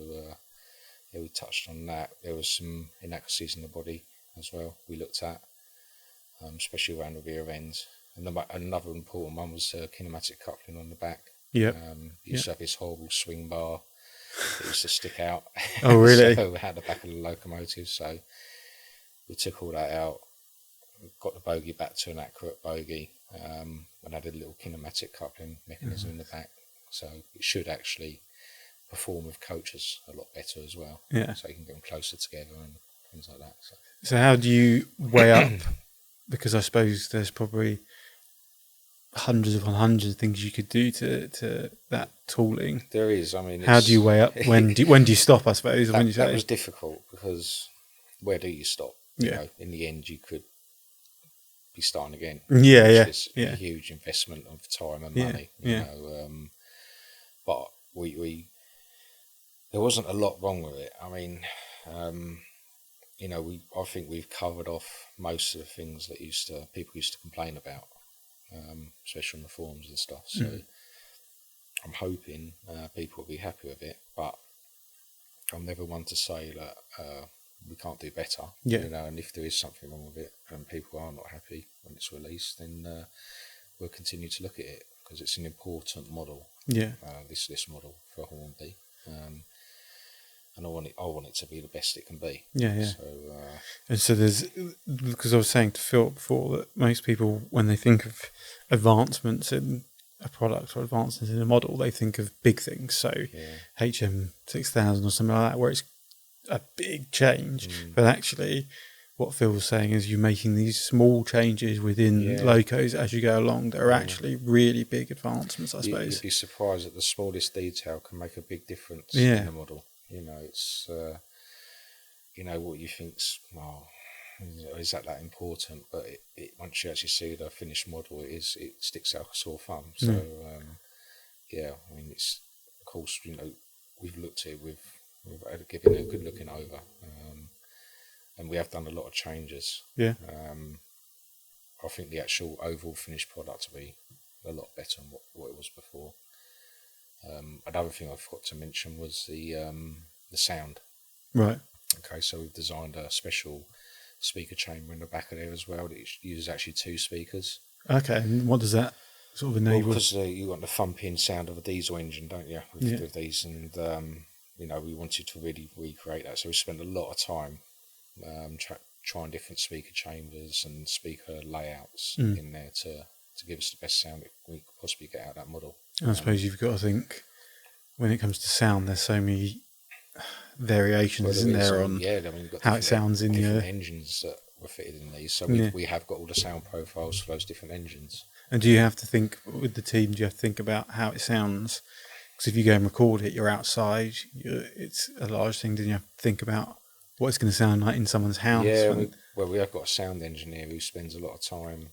we touched on that. There was some inaccuracies in the body as well. We looked at, especially around the rear ends. And another important one was kinematic coupling on the back. Yeah. Used to have this horrible swing bar that used to stick out. Oh, really? So we had the back of the locomotive. So we took all that out, got the bogie back to an accurate bogie, and added a little kinematic coupling mechanism in the back. So it should actually perform with coaches a lot better as well. Yeah. So you can get them closer together and things like that. So how do you weigh up? Because I suppose there's probably hundreds upon hundreds of things you could do to that tooling. There is. I mean, how do you weigh up? When do you stop? I suppose. That was difficult because where do you stop? Yeah. In the end, you could be starting again. Yeah. It's a huge investment of time and Yeah, money. yeah. But we there wasn't a lot wrong with it. I mean, I think we've covered off most of the things that people used to complain about, especially on the forums and stuff. So I'm hoping people will be happy with it, but I'm never one to say that we can't do better. Yeah. And if there is something wrong with it and people are not happy when it's released, then we'll continue to look at it because it's an important model. Yeah. This model for Hornby. And I want it to be the best it can be. Yeah. So, and so there's, because I was saying to Phil before that most people, when they think of advancements in a product or advancements in a model, they think of big things. So HM6000 or something like that, where it's a big change. But actually, what Phil was saying is you're making these small changes within locos as you go along that are actually really big advancements, I suppose. You'd be surprised that the smallest detail can make a big difference in a model. It's what you think's, is that important? But it once you actually see the finished model, it sticks out like a sore thumb. So I mean, it's, of course, we've looked at it with We've given it a good looking over, and we have done a lot of changes. Yeah. I think the actual overall finished product will be a lot better than what it was before. Another thing I forgot to mention was the sound. Right. Okay, so we've designed a special speaker chamber in the back of there as well. That uses actually 2 speakers. Okay, and what does that sort of enable? Well, because you want the thumping sound of a diesel engine, don't you, with these? And we wanted to really recreate that, so we spent a lot of time trying different speaker chambers and speaker layouts in there to give us the best sound we could possibly get out of that model. I suppose you've got to think, when it comes to sound, there's so many variations, isn't there, on how it sounds in your engines that were fitted in these. So we have got all the sound profiles for those different engines. And do you have to think, with the team, do you have to think about how it sounds? Because if you go and record it, you're outside, it's a large thing. Then you have to think about what it's going to sound like in someone's house. Yeah, we have got a sound engineer who spends a lot of time.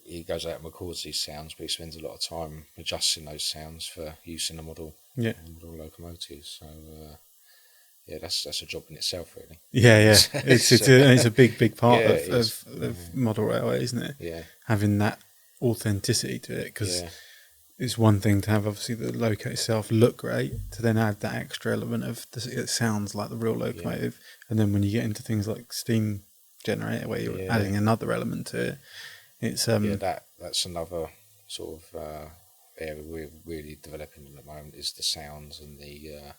He goes out and records these sounds, but he spends a lot of time adjusting those sounds for use in the model locomotives. So that's a job in itself, really. Yeah. It's a big part of model railway, isn't it? Yeah, having that authenticity to it, because it's one thing to have obviously the loco itself look great, to then add that extra element of it sounds like the real locomotive, and then when you get into things like steam generator where you're adding another element to it, it's that's another sort of area we're really developing at the moment, is the sounds and the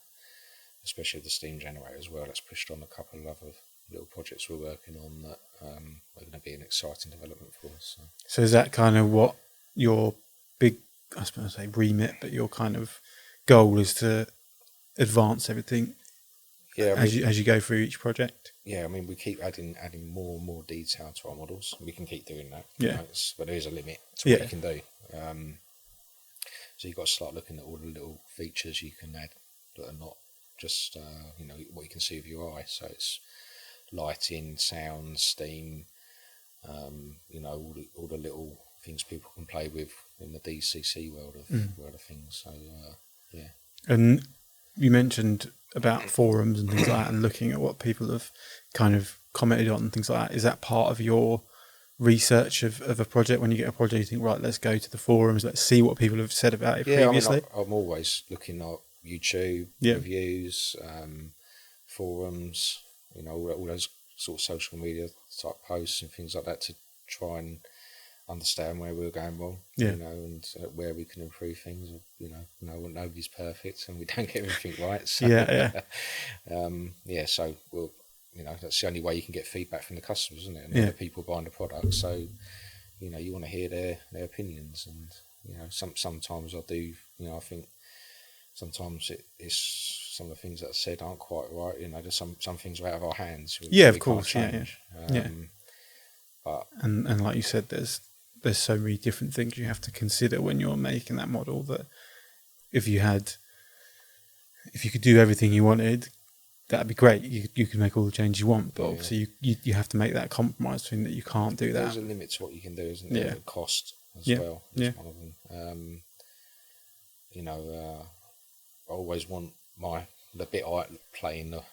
especially the steam generator as well. That's pushed on a couple of other little projects we're working on that are going to be an exciting development for us. So is that kind of what your big, I suppose, remit, but your kind of goal is to advance everything as you go through each project? Yeah, I mean, we keep adding more and more detail to our models. We can keep doing that. But there is a limit to what you can do. So you've got to start looking at all the little features you can add that are not just what you can see with your eye. So it's lighting, sound, steam, all the little things people can play with in the DCC world of things. So And you mentioned about forums and things like that, and looking at what people have kind of commented on and things like that. Is that part of your research of a project? When you get a project, you think, right, let's go to the forums, let's see what people have said about it previously? I'm always looking at YouTube reviews, forums, all those sort of social media type posts and things like that, to try and understand where we're going wrong, and where we can improve things. Nobody's perfect, and we don't get everything right. So, so we'll, that's the only way you can get feedback from the customers, isn't it? And the people buying the product. So, you want to hear their opinions, and sometimes I do. I think sometimes it's some of the things that are said aren't quite right. There's some things are out of our hands. Of course, But and like you said, there's so many different things you have to consider when you're making that model, that if you could do everything you wanted, that'd be great. You can make all the changes you want, but obviously you have to make that compromise between that you can't do that. There's a limit to what you can do, isn't there? The cost as well is one of them. I always want the bit I play in the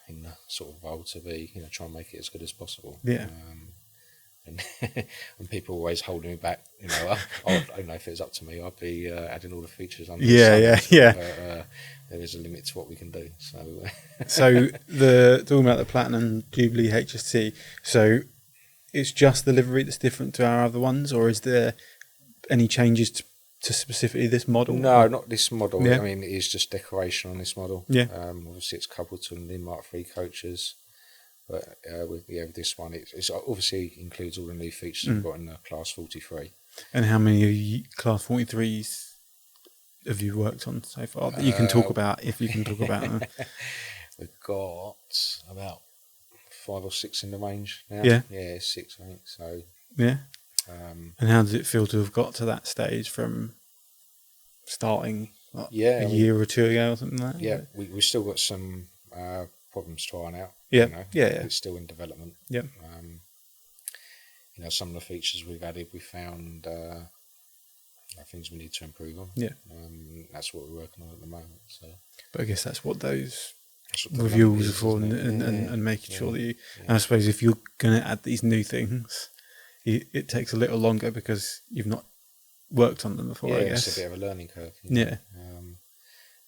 sort of role to be, try and make it as good as possible. And people always holding me back. I don't know, if it was up to me, I'd be adding all the features under the sun. But there is a limit to what we can do. So talking about the Platinum Jubilee HST, so it's just the livery that's different to our other ones, or is there any changes to specifically this model? No, not this model. I mean, it is just decoration on this model. Obviously it's coupled to the Mark III coaches. But with this one, it obviously includes all the new features we've got in the Class 43. And how many Class 43s have you worked on so far that you can talk about, if you can talk about them? We've got about 5 or 6 in the range now. 6, I think. So and how does it feel to have got to that stage from starting a year or two ago or something like that? We've still got some problems trying out. It's still in development. Some some of the features we've added, we found things we need to improve on. Yeah. That's what we're working on at the moment. So, but I guess that's what those that's what reviews are development is, for, isn't it? and making sure that you. Yeah. And I suppose if you're going to add these new things, it takes a little longer because you've not worked on them before. I guess it's a bit of a learning curve. Yeah.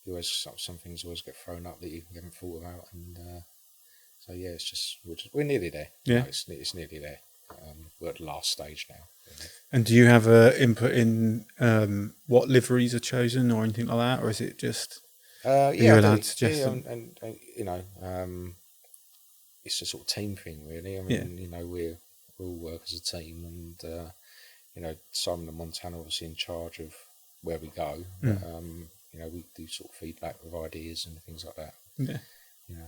You always some things always get thrown up that you haven't thought about, and so it's just we're nearly there. Yeah. It's nearly there. We're at the last stage now. And do you have a input in what liveries are chosen or anything like that, or is it just you're allowed to suggest them? And it's a sort of team thing, really. I mean, we all work as a team, and Simon and Montana obviously in charge of where we go. But, we do sort of feedback with ideas and things like that. Yeah.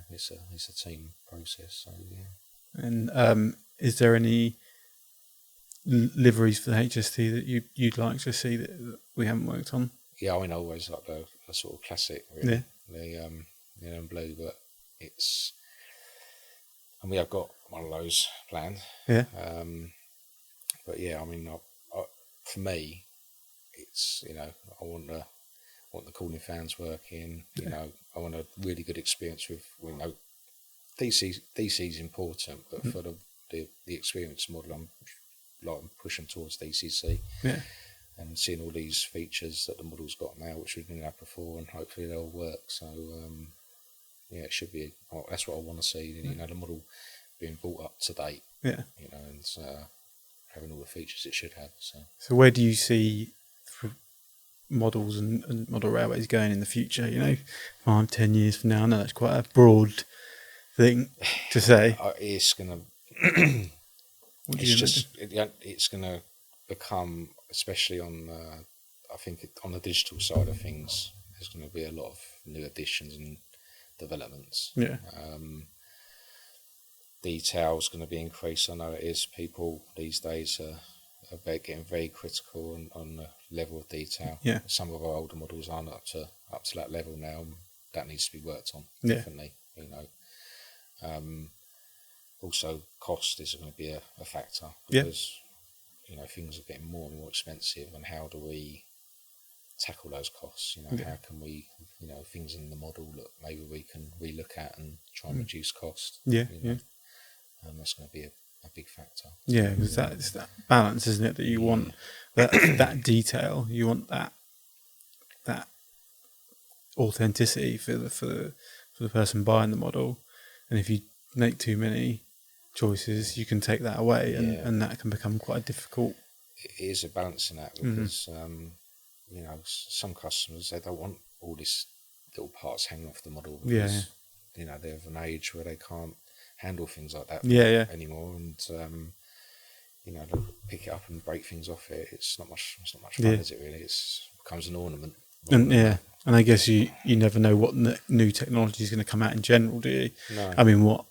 It's a team process. So yeah. And is there any liveries for the HST that you'd like to see that we haven't worked on? Yeah, I mean, I always like the sort of classic, really. Yeah. The yellow and blue, but and we have got one of those planned. Yeah. But yeah, I mean, for me, it's I want the cooling fans working. I want a really good experience with. DC is important, but for the experience model, I'm pushing towards DCC. Yeah. And seeing all these features that the model's got now, which we didn't have before, and hopefully they'll work. So it should be. That's what I want to see. The model being brought up to date. Yeah. And having all the features it should have. So where do you see models and model railways going in the future? 5, 10 years from now. I know that's quite a broad thing to say. It's gonna. It's gonna become, especially on. I think on the digital side of things, there's going to be a lot of new additions and developments. Yeah. Detail's going to be increased. I know it is. People these days are getting very critical on the level of detail. Yeah. Some of our older models aren't up to that level now. And that needs to be worked on. Yeah. Definitely. Also, cost is going to be a factor because things are getting more and more expensive, and how do we tackle those costs? How can we, things in the model that maybe we can relook at and try and reduce cost? Yeah. That's going to be a big factor. Yeah, because it's that balance, isn't it? That you want that detail, you want that authenticity for the person buying the model, and if you make too many choices, you can take that away, and that can become quite difficult. It is a balancing act because some customers, they don't want all these little parts hanging off the model because they're of an age where they can't handle things like that anymore, and they'll pick it up and break things off it. It's not much fun, is it really? It becomes an ornament. And I guess you never know what new technology is going to come out in general, do you? No. I mean, what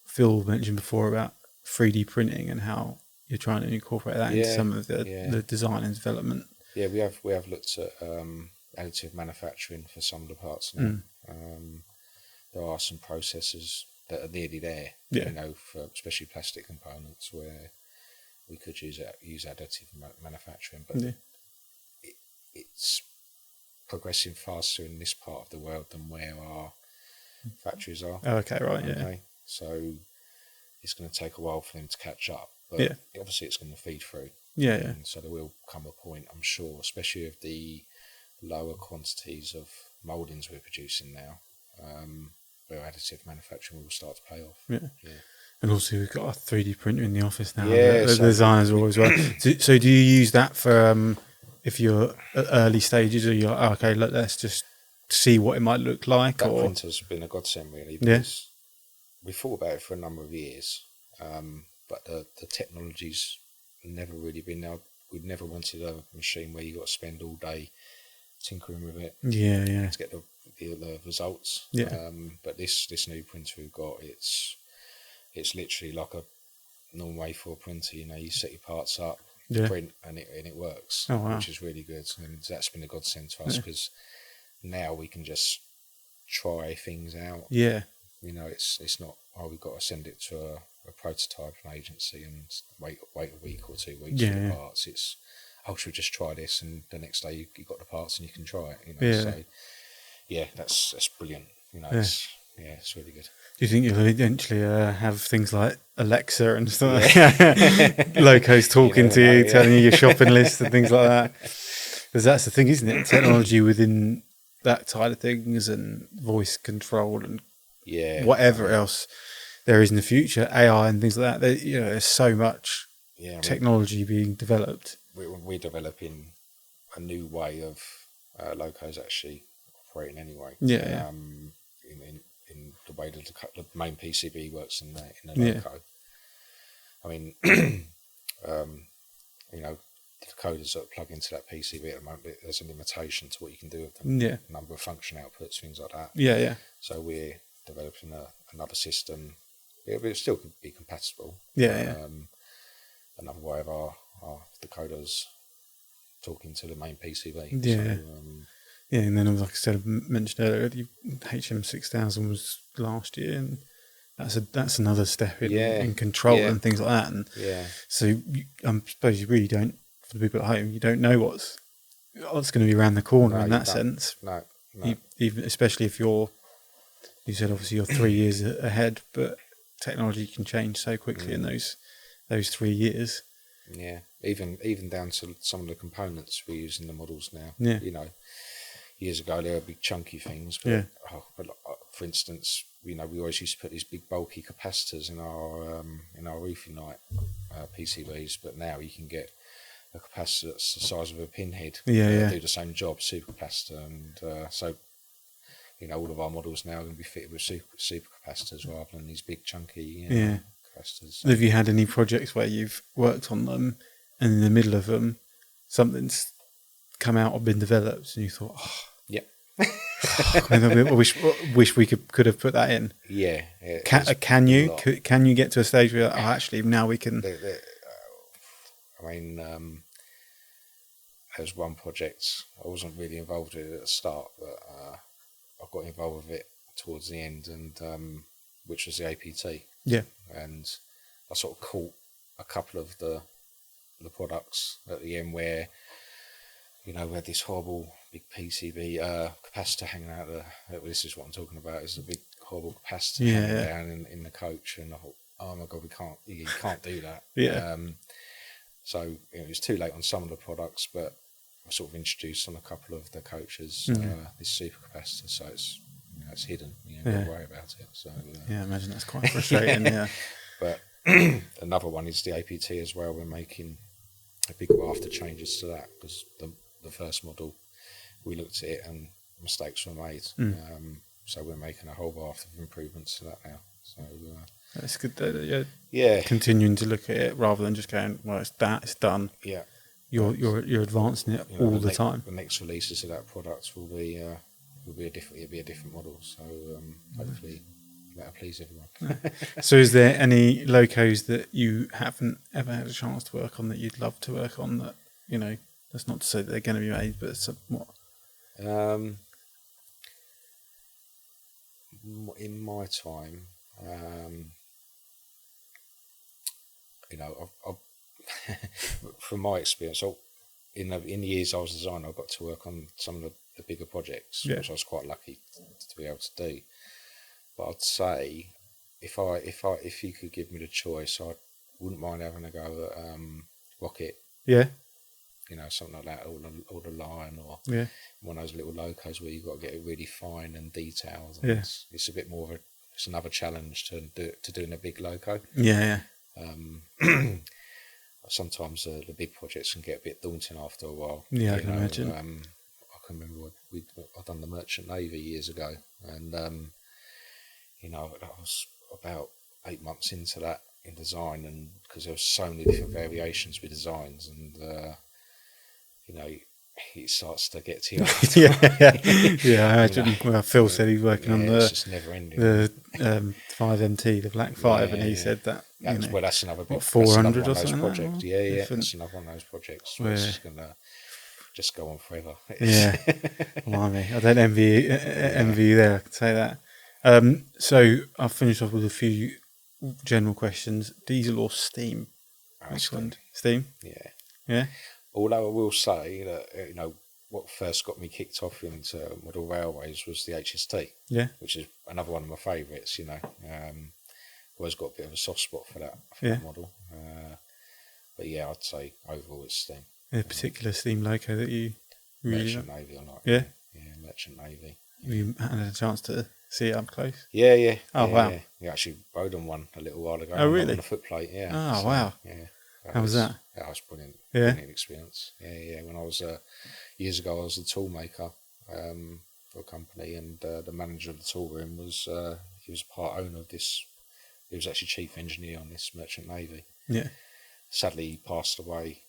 Phil mentioned before about 3D printing and how you're trying to incorporate that into some of the design and development. Yeah, we have looked at additive manufacturing for some of the parts now. There are some processes that are nearly there, for especially plastic components where we could use additive manufacturing, but it's progressing faster in this part of the world than where our factories are. Oh, okay, right, yeah. So it's going to take a while for them to catch up, but obviously it's going to feed through. Yeah, yeah. And so there will come a point, I'm sure, especially with the lower quantities of mouldings we're producing now, where additive manufacturing will start to pay off. Yeah. And also we've got a 3D printer in the office now. Yeah, the designers are always well. So do you use that for if you're at early stages, or you're like, okay, let's just see what it might look like? That printer's been a godsend, really, because we thought about it for a number of years, but the technology's never really been there. We'd never wanted a machine where you got to spend all day tinkering with it. To get the results. But this new printer we've got, it's literally like a normal A4 printer. You set your parts up, print, and it works. Oh, wow. Which is really good. And that's been a godsend to us because now we can just try things out. It's not, we've got to send it to a prototyping agency and wait a week or 2 weeks for the parts. It's oh, should we just try this? And the next day you got the parts and you can try it. So yeah, that's brilliant. It's really good. Do you think you'll eventually have things like Alexa and stuff, locos talking to you, telling you your shopping list and things like that? Because that's the thing, isn't it? Technology within that side of things and voice control and whatever else there is in the future, AI and things like that. There's so much technology being developed. We're developing a new way of locos actually operating anyway. In the way that the main PCB works in the loco. I mean, the decoders that plug into that PCB at the moment, there's a limitation to what you can do with them. Number of function outputs, things like that. So we're developing another system. It still could be compatible. Another way of our decoders talking to the main PCB. And then, like I said, I mentioned earlier, the HM6000 was last year, and that's another step in control and things like that. And so I suppose you really don't, for the people at home, you don't know what's going to be around the corner in that sense. No. Even especially if you said obviously you're 3 years ahead, but technology can change so quickly in those 3 years. Yeah, even down to some of the components we use in the models now. Years ago they were big chunky things, but for instance, we always used to put these big bulky capacitors in our roofing light PCBs, but now you can get a capacitor that's the size of a pinhead, do the same job, supercapacitor, and so all of our models now are going to be fitted with supercapacitors rather than these big chunky capacitors. Have you had any projects where you've worked on them and in the middle of them something's come out or been developed and you thought, I wish we could have put that in? Can you get to a stage where actually now we can? There's one project I wasn't really involved with at the start, but I got involved with it towards the end, and which was the APT. And I sort of caught a couple of the products at the end where we had this horrible big PCB capacitor hanging out this is what I'm talking about, is a big horrible capacitor hanging down in the coach, and I thought, oh my god, you can't do that. So it was too late on some of the products, but I sort of introduced on a couple of the coaches this super capacitor, so it's hidden. Don't worry about it. So I imagine that's quite frustrating. But another one is the APT as well. We're making a big raft of changes to that because the first model we looked at it and mistakes were made. So we're making a whole raft of improvements to that now. So that's good that you're continuing to look at it rather than just going, well, it's done. You're advancing it all the time. The next releases of that product will be a different model. So hopefully that'll please everyone. So is there any locos that you haven't ever had a chance to work on that you'd love to work on that, that's not to say that they're going to be made, but somewhat? In my time, I've from my experience, in the years I was a designer, I got to work on some of the bigger projects, which I was quite lucky to be able to do. But I'd say if you could give me the choice, I wouldn't mind having a go at Rocket. Something like that, or the Lion, or one of those little locos where you've got to get it really fine and detailed. And it's a bit more of it's another challenge to doing a big loco. Sometimes the big projects can get a bit daunting after a while. I can imagine. I can remember I'd done the Merchant Navy years ago, and I was about 8 months into that in design, and because there were so many different variations with designs, and it starts to get to you. I imagine. Well, Phil said he's working on it's just never ending. The 5MT, the Black 5, and he said that. That's another big 400 or something. Project. That's another one of those projects where it's going to just go on forever. Blimey, I don't envy you there. I can say that. So I'll finish off with a few general questions. Diesel or steam? Which one? Steam. Yeah. Although I will say that, what first got me kicked off into model railways was the HST, which is another one of my favourites. Always got a bit of a soft spot for that model. But yeah, I'd say overall it's steam. A particular steam loco that you really Merchant Navy, I like. Yeah, Merchant Navy. You had a chance to see it up close. Yeah. Oh wow! Yeah. We actually rode on one a little while ago. Oh really? On a footplate. Yeah. Oh wow! Yeah. How was that? That was brilliant. Yeah. Brilliant experience. Yeah. When I was years ago, I was a tool maker for a company, and the manager of the tool room was he was part owner of this. He was actually chief engineer on this Merchant Navy. Yeah. Sadly, he passed away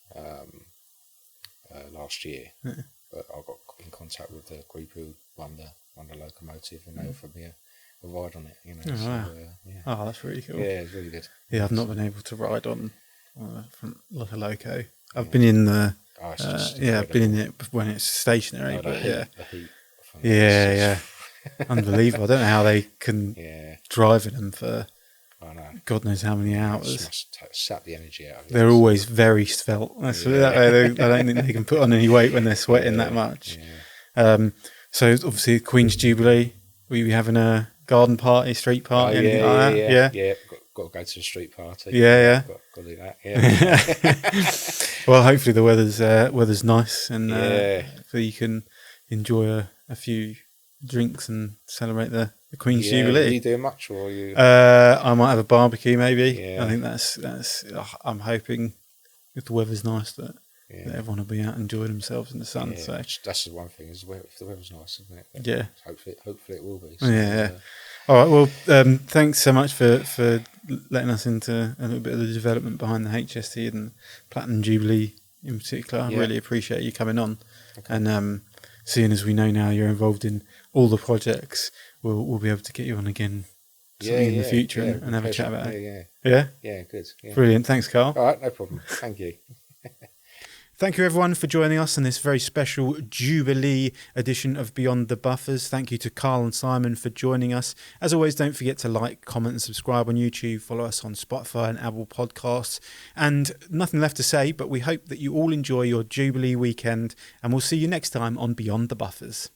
last year. Yeah. But I got in contact with the group who won the locomotive, and they offered me a ride on it. Oh, wow. Oh, that's really cool. Yeah, it's really good. Yeah, I've not been able to ride on like a loco. I've been in the I've been in it when it's stationary. But the heat. Yeah. Unbelievable. I don't know how they can drive in them for I know. God knows how many hours. Must sap the energy out of it. They're always very svelte. That's that way I don't think they can put on any weight when they're sweating that much. Yeah. So obviously Queen's Jubilee, were you having a garden party, street party, anything like that? Yeah. Got to go to the street party. Yeah. Got to do that. Yeah. Well, hopefully the weather's nice and so you can enjoy a few drinks and celebrate the Queen's Jubilee. Are you doing much, or are you? I might have a barbecue maybe. Yeah. I think that's. I'm hoping if the weather's nice that everyone will be out enjoying themselves in the sun. Yeah, So that's the one thing is if the weather's nice, isn't it? But yeah. Hopefully it will be. So, yeah. All right. Well, thanks so much for letting us into a little bit of the development behind the HST and Platinum Jubilee in particular. I really appreciate you coming on, and seeing as we know now you're involved in all the projects, we'll be able to get you on again in the future and have a chat about it. Yeah, good. Yeah. Brilliant. Thanks, Carl. All right, no problem. Thank you. Thank you, everyone, for joining us in this very special Jubilee edition of Beyond the Buffers. Thank you to Carl and Simon for joining us. As always, don't forget to like, comment and subscribe on YouTube. Follow us on Spotify and Apple Podcasts. And nothing left to say, but we hope that you all enjoy your Jubilee weekend. And we'll see you next time on Beyond the Buffers.